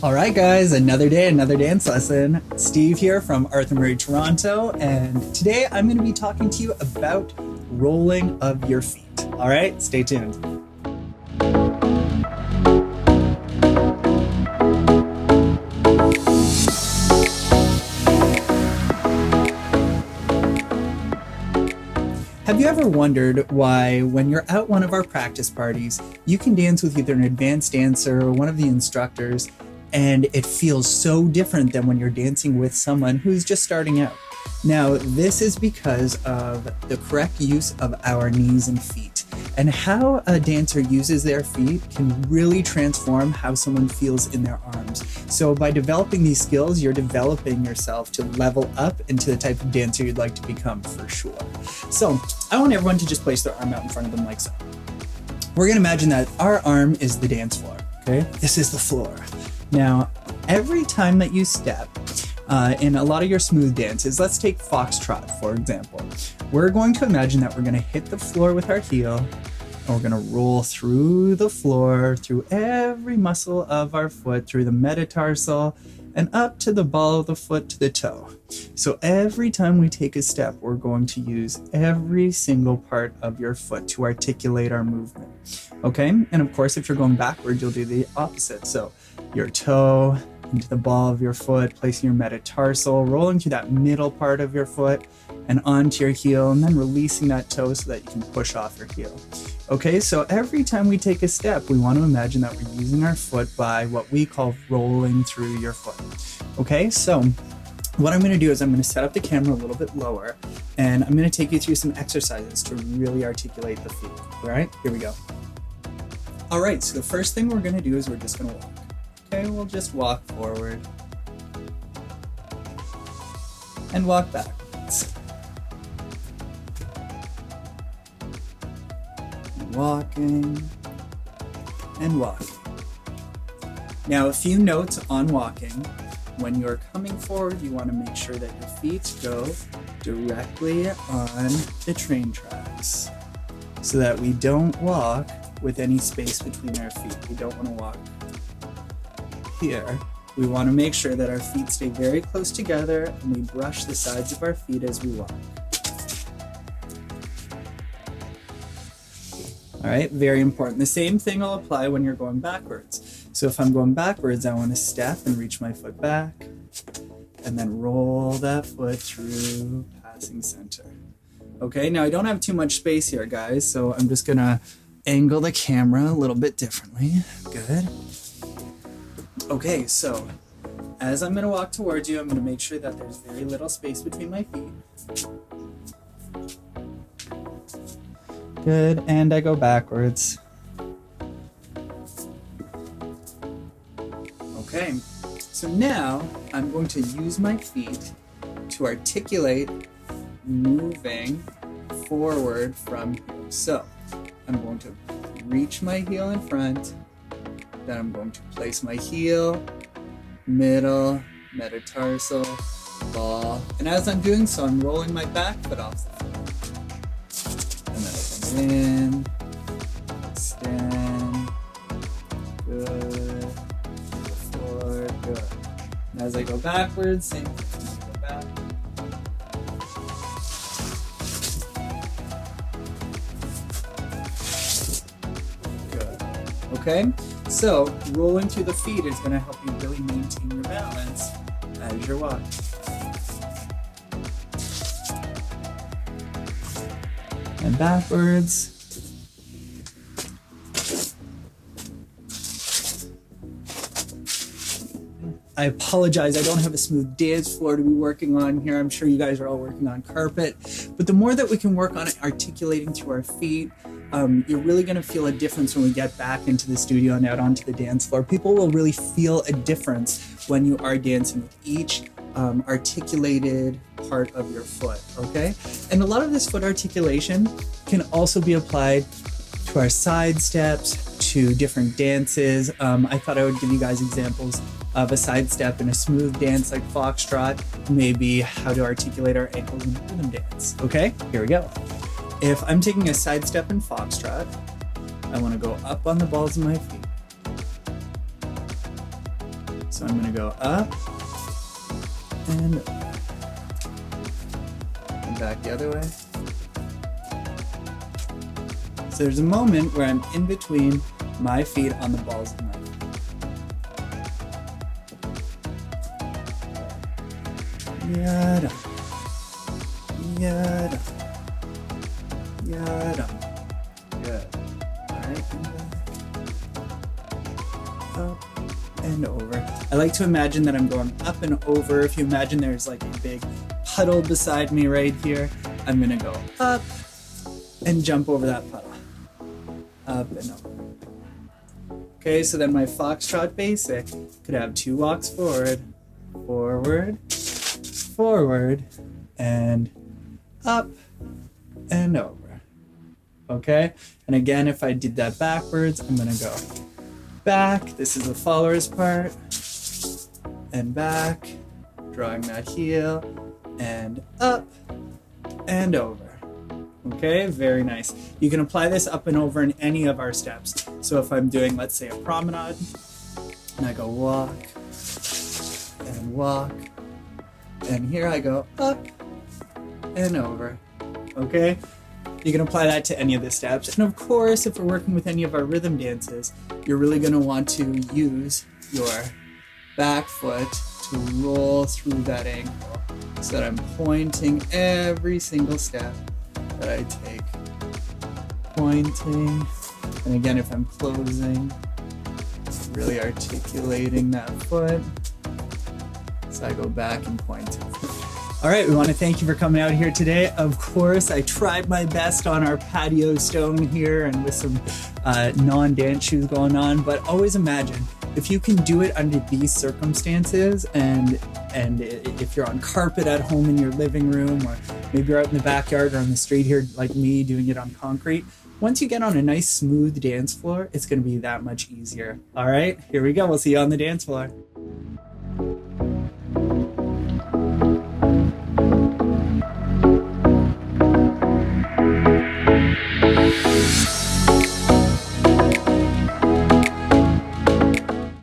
All right, guys, another day, another dance lesson. Steve here from Arthur Murray, Toronto, and today I'm going to be talking to you about rolling of your feet. All right, stay tuned. Have you ever wondered why, when you're at one of our practice parties, you can dance with either an advanced dancer or one of the instructors, and it feels so different than when you're dancing with someone who's just starting out? Now, this is because of the correct use of our knees and feet, and how a dancer uses their feet can really transform how someone feels in their arms. So by developing these skills, you're developing yourself to level up into the type of dancer you'd like to become, for sure. So I want everyone to just place their arm out in front of them like so. We're gonna imagine that our arm is the dance floor, okay? This is the floor. Now, every time that you step, in a lot of your smooth dances, let's take Foxtrot, for example. We're going to imagine that we're gonna hit the floor with our heel, and we're gonna roll through the floor, through every muscle of our foot, through the metatarsal, and up to the ball of the foot to the toe. So every time we take a step, we're going to use every single part of your foot to articulate our movement, okay? And of course, if you're going backwards, you'll do the opposite. So your toe into the ball of your foot, placing your metatarsal, rolling through that middle part of your foot and onto your heel, and then releasing that toe so that you can push off your heel. Okay, so every time we take a step, we want to imagine that we're using our foot by what we call rolling through your foot. Okay, so what I'm going to do is I'm going to set up the camera a little bit lower, and I'm going to take you through some exercises to really articulate the feet. All right, here we go. All right, so the first thing we're going to do is we're just going to walk. Okay, we'll just walk forward and walk backwards. Walking and walking. Now, a few notes on walking. When you're coming forward, you want to make sure that your feet go directly on the train tracks so that we don't walk with any space between our feet. We don't want to walk here. We want to make sure that our feet stay very close together and we brush the sides of our feet as we walk. All right, very important. The same thing will apply when you're going backwards. So if I'm going backwards, I want to step and reach my foot back and then roll that foot through, passing center. Okay, now I don't have too much space here, guys, so I'm just gonna angle the camera a little bit differently. Good. Okay, so as I'm gonna walk towards you, I'm gonna make sure that there's very little space between my feet. Good, and I go backwards. Okay, so now I'm going to use my feet to articulate moving forward from here. So I'm going to reach my heel in front, then I'm going to place my heel, middle, metatarsal, ball, and as I'm doing so, I'm rolling my back foot off the floor. And then I come in, extend, good, the floor, good. And as I go backwards, same thing, go back. Good, okay? So rolling through the feet is going to help you really maintain your balance as you're walking. And backwards. I apologize, I don't have a smooth dance floor to be working on here. I'm sure you guys are all working on carpet. But the more that we can work on articulating through our feet, you're really going to feel a difference when we get back into the studio and out onto the dance floor. People will really feel a difference when you are dancing with each articulated part of your foot, okay? And a lot of this foot articulation can also be applied to our side steps, to different dances. I thought I would give you guys examples of a side step in a smooth dance like Foxtrot, maybe how to articulate our ankles in rhythm dance. Okay, here we go. If I'm taking a side step in Foxtrot, I want to go up on the balls of my feet. So I'm gonna go up and back the other way. So there's a moment where I'm in between my feet on the balls of my feet. Yada, yada, yada. Good. All right. Up and over. I like to imagine that I'm going up and over. If you imagine there's like a big puddle beside me right here, I'm gonna go up and jump over that puddle. Up and over. Okay, so then my Foxtrot basic could have 2 walks forward, forward, forward, and up and over. Okay, and again, if I did that backwards, I'm gonna go back. This is the follower's part, and back, drawing that heel, and up and over. Okay, very nice. You can apply this up and over in any of our steps. So if I'm doing, let's say, a promenade, and I go walk, and here I go up and over. Okay, you can apply that to any of the steps. And of course, if we're working with any of our rhythm dances, you're really going to want to use your back foot to roll through that ankle so that I'm pointing every single step that I take. Pointing, and again, if I'm closing, really articulating that foot. So I go back and point. All right, we want to thank you for coming out here today. Of course, I tried my best on our patio stone here and with some non-dance shoes going on, but always imagine if you can do it under these circumstances, and if you're on carpet at home in your living room, or maybe you're out in the backyard or on the street here like me doing it on concrete, once you get on a nice smooth dance floor, it's going to be that much easier. All right, here we go. We'll see you on the dance floor.